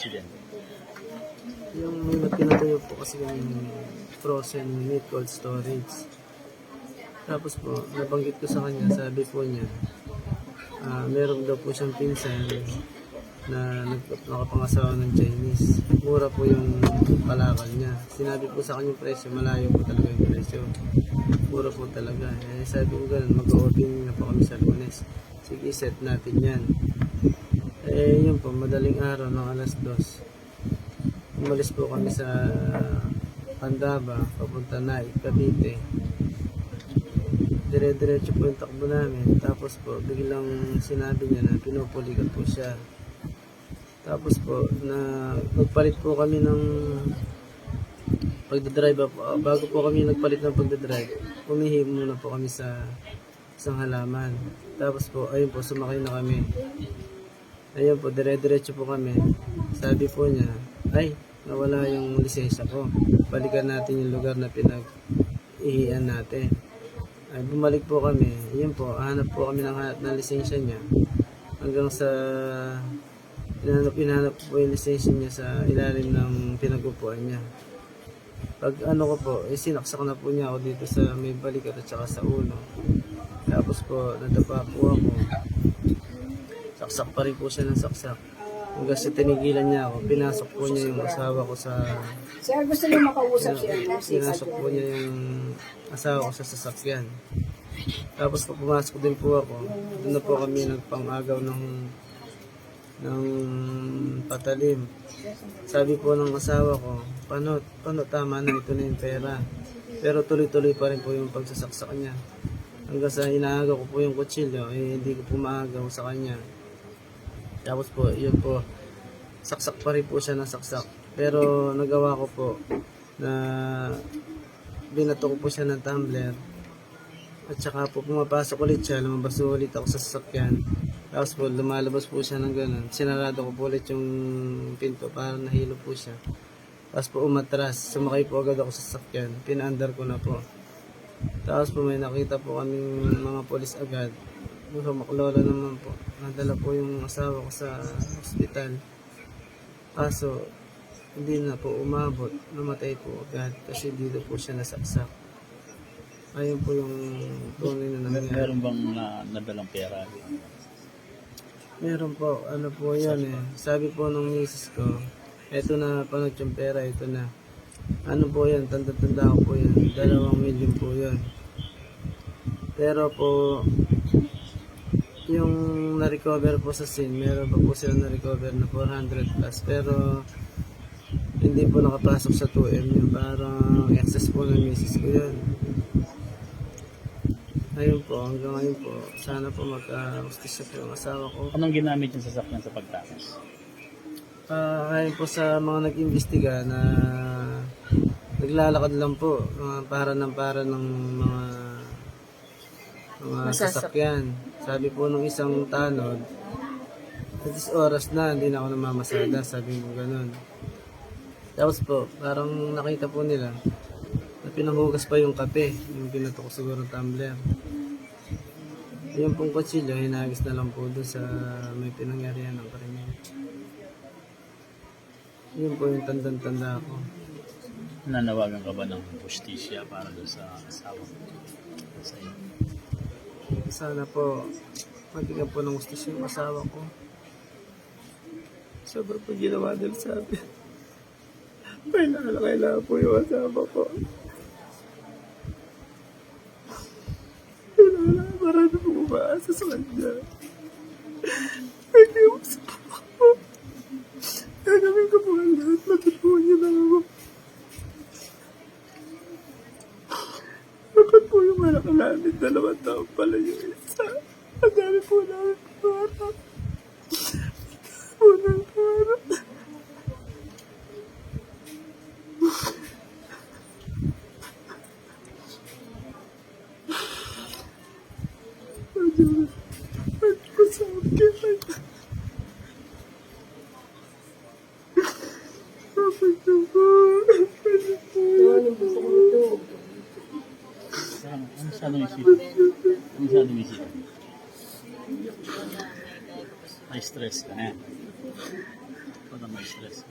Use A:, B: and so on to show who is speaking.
A: aksidente?
B: Yung may pinatuyo po kasi yung frozen meat cold storage. Tapos po, nabanggit ko sa kanya, sabi po niya, meron daw po siyang pinsan na nakapangasawa ng Chinese. Mura po yung palakal niya. Sinabi po sa kanya yung presyo, malayo po talaga yung presyo. Mura po talaga. Eh, sabi ko ganun, mag-opening na po kami sa Lunes. Sige, set natin yan. Eh, yun po, madaling araw ng alas 2. Umalis po kami sa Pandaba, papunta na Cavite. Dire-diretso po yung takbo namin. Tapos po, biglang sinabi niya na pinupulikan po siya. Tapos po, nagpalit po kami ng pagdadrive. Bago po kami nagpalit ng pagdadrive, umihim muna po kami sa isang halaman. Tapos po, ayun po, sumakay na kami. Ayun po, dire-diretso po kami. Sabi po niya, ay, nawala yung lisensya ko. Balikan natin yung lugar na pinag-ihian natin. Ay, bumalik po kami. Ayun po, hanap po kami ng lisensya niya. Hanggang sa Pinahanap po yung lisensya niya sa ilalim ng pinagupuan niya. Pag ano ko po, sinaksak na po niya ako dito sa may balikat at saka sa ulo. Tapos po, nadapa po ako. Saksak pa rin po siya ng saksak. Hanggang sa tinigilan niya ako, pinasok po niya yung asawa ko sa...
C: Sir, gusto niyo makausap siya?
B: Pinasok po niya yung asawa ko sa sasakyan. Tapos po, pumasok din po ako. Doon na po kami nagpangagaw ng patalim. Sabi po ng asawa ko, paano tama na, ito na yung pera. Pero tuloy-tuloy pa rin po yung pagsasaksak niya. Hanggang sa inaagaw ko po yung kutsilyo, hindi ko po maagaw sa kanya. Tapos po, yun po, saksak pa rin po siya ng saksak. Pero nagawa ko po na binato ko po siya ng tumbler. At saka po pumapasok ulit siya, lumabas ulit ako sa sasakyan. Tapos po, lumalabas po siya ng ganun. Sinarado ko po ulit yung pinto para nahilo po siya. Tapos po umatras, sumakay po agad ako sa sasakyan. Pinaandar ko na po. Tapos po may nakita po kaming mga polis agad. Maklola naman po. Nadala po yung asawa ko sa ospital. Kaso, hindi na po umabot. Namatay po agad kasi dito po siya nasaksak. Ayun po yung tunay na nangyari.
A: Meron bang nadalang pera?
B: Meron po, ano po yan eh. Sabi po ng misis ko, eto na panot yung pera, ito na. Ano po yan, tanda-tanda ko po yan. 2 milyon po yan. Pero po, yung na-recover po sa scene, meron pa po sila na-recover na 400 plus. Pero, hindi po nakapasok sa 2M yun. Parang excess po ng misis ko yan. Ayun po, hanggang ngayon po, sana po magka-justisya po yung asawa ko.
A: Anong ginamit yung sasakyan sa pagtakas?
B: Ayun po sa mga nag-imbestiga na naglalakad lang po, para ng mga sasakyan. Sabi po nung isang tanod, "This oras na, hindi na ako namamasada," sabi mo ganun. Tapos po, parang nakita po nila na pinanghugas pa yung kape, yung pinato ko siguro ng tumbler. Yung pong kutsilyo, hinagis na lang po doon sa may pinangyarihan ng krimen. Yun po yung tandang-tanda ko.
A: Nanawagan ka ba ng justisya para doon sa asawa sa iyo?
B: Sana po, magiging po ng justisya yung asawa ko. Sobrang po ginawa nila sa amin. Kailangan po yung asawa ko. Marami po umaasa sa kanya. Nag-iusap ako. Gagawin ko po ang lahat. Matutuwa niyo lang ako. Dapat po yung anak namin, 2 taon pala yung isa. Ang dami po namin para. Unang para.
A: Ano masyadong isipin? Ano masyadong isipin? May stress ka na. Para may stress.